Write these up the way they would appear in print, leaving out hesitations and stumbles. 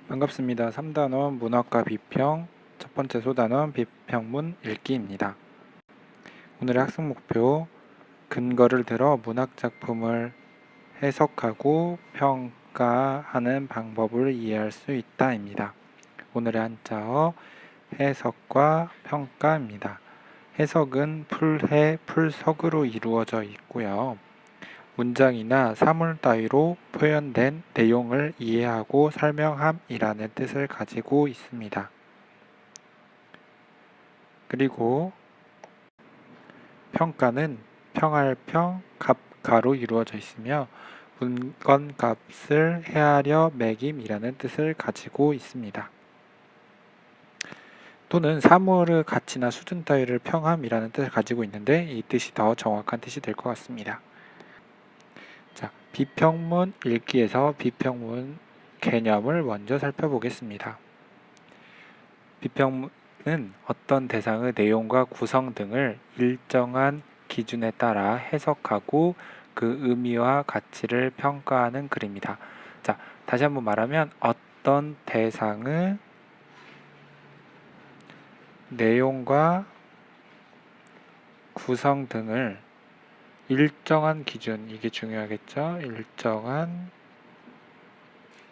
반갑습니다. 3단원 문학과 비평 첫 번째 소단원 비평문 읽기입니다. 오늘의 학습 목표, 근거를 들어 문학 작품을 해석하고 평가하는 방법을 이해할 수 있다입니다. 오늘의 한자어 해석과 평가입니다. 해석은 풀해, 풀석으로 이루어져 있고요. 문장이나 사물 따위로 표현된 내용을 이해하고 설명함이라는 뜻을 가지고 있습니다. 그리고 평가는 평할 평, 값가로 이루어져 있으며 문건값을 헤아려 매김이라는 뜻을 가지고 있습니다. 또는 사물의 가치나 수준 따위를 평함이라는 뜻을 가지고 있는데 이 뜻이 더 정확한 뜻이 될 것 같습니다. 자, 비평문 읽기에서 비평문 개념을 먼저 살펴보겠습니다. 비평문은 어떤 대상의 내용과 구성 등을 일정한 기준에 따라 해석하고 그 의미와 가치를 평가하는 글입니다. 자, 다시 한번 말하면 어떤 대상의 내용과 구성 등을 일정한 기준, 이게 중요하겠죠? 일정한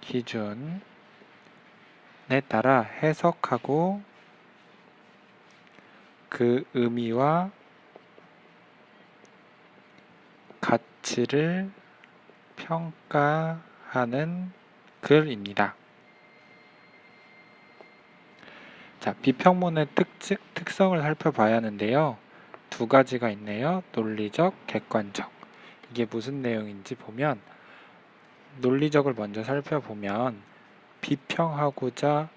기준에 따라 해석하고 그 의미와 가치를 평가하는 글입니다. 자, 비평문의 특성을 살펴봐야 하는데요. 두 가지가 있네요. 논리적, 객관적. 이게 무슨 내용인지 보면 논리적을 먼저 살펴보면 비평하고자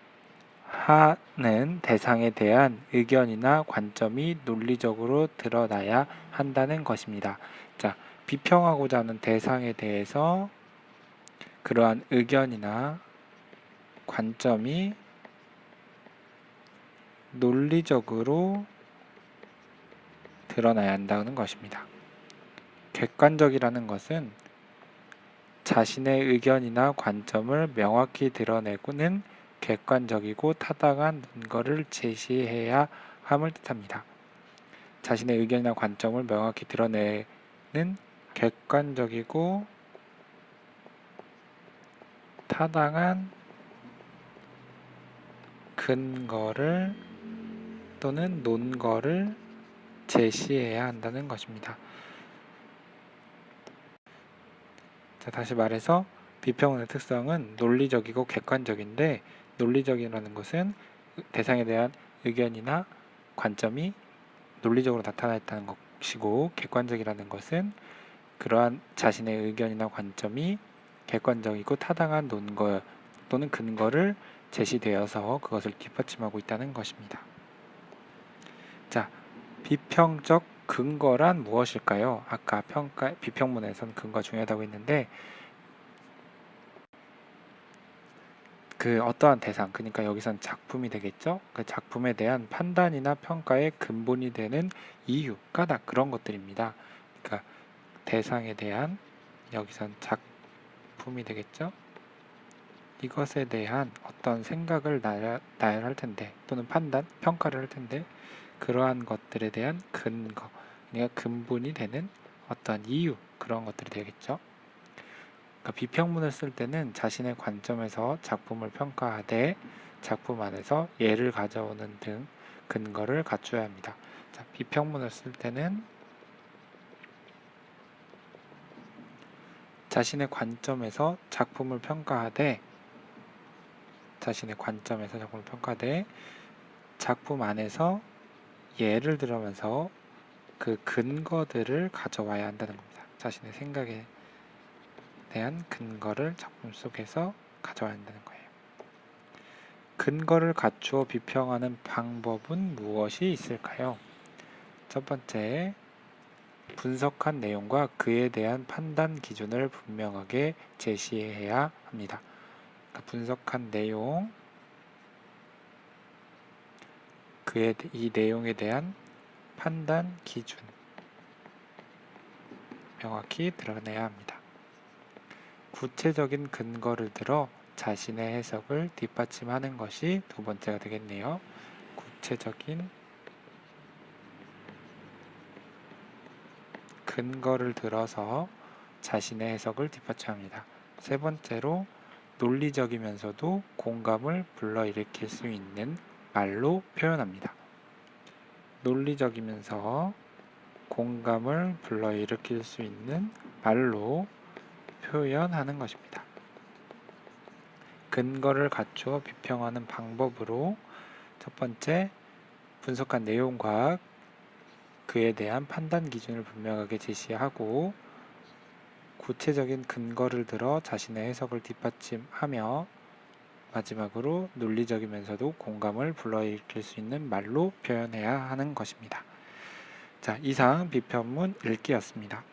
하는 대상에 대한 의견이나 관점이 논리적으로 드러나야 한다는 것입니다. 자, 비평하고자 하는 대상에 대해서 그러한 의견이나 관점이 논리적으로 드러나야 한다는 것입니다. 객관적이라는 것은 자신의 의견이나 관점을 명확히 드러내고는 객관적이고 타당한 근거를 제시해야 함을 뜻합니다. 자신의 의견이나 관점을 명확히 드러내는 객관적이고 타당한 근거를 또는 논거를 제시해야 한다는 것입니다. 자, 다시 말해서 비평문의 특성은 논리적이고 객관적인데 논리적이라는 것은 대상에 대한 의견이나 관점이 논리적으로 나타나 있다는 것이고 객관적이라는 것은 그러한 자신의 의견이나 관점이 객관적이고 타당한 논거 또는 근거를 제시되어서 그것을 뒷받침하고 있다는 것입니다. 자, 비평적 근거란 무엇일까요? 아까 비평문에서는 근거가 중요하다고 했는데 그 어떠한 대상, 그러니까 여기선 작품이 되겠죠? 그 작품에 대한 판단이나 평가의 근본이 되는 이유가 다 그런 것들입니다. 그러니까 대상에 대한 여기선 작품이 되겠죠? 이것에 대한 어떤 생각을 나열할 텐데 또는 판단, 평가를 할 텐데 그러한 것들에 대한 근거, 그러니까 근본이 되는 어떤 이유, 그런 것들이 되겠죠. 그러니까 비평문을 쓸 때는 자신의 관점에서 작품을 평가하되 작품 안에서 예를 가져오는 등 근거를 갖춰야 합니다. 자, 비평문을 쓸 때는 자신의 관점에서 작품을 평가하되 작품 안에서 예를 들으면서 그 근거들을 가져와야 한다는 겁니다. 자신의 생각에 대한 근거를 작품 속에서 가져와야 한다는 거예요. 근거를 갖추어 비평하는 방법은 무엇이 있을까요? 첫 번째, 분석한 내용과 그에 대한 판단 기준을 분명하게 제시해야 합니다. 그러니까 분석한 내용, 이 내용에 대한 판단 기준 명확히 드러내야 합니다. 구체적인 근거를 들어 자신의 해석을 뒷받침하는 것이 두 번째가 되겠네요. 구체적인 근거를 들어서 자신의 해석을 뒷받침합니다. 세 번째로 논리적이면서도 공감을 불러일으킬 수 있는 말로 표현합니다. 논리적이면서 공감을 불러일으킬 수 있는 말로 표현하는 것입니다. 근거를 갖추어 비평하는 방법으로 첫 번째, 분석한 내용과 그에 대한 판단 기준을 분명하게 제시하고 구체적인 근거를 들어 자신의 해석을 뒷받침하며 마지막으로 논리적이면서도 공감을 불러일으킬 수 있는 말로 표현해야 하는 것입니다. 자, 이상 비편문 읽기였습니다.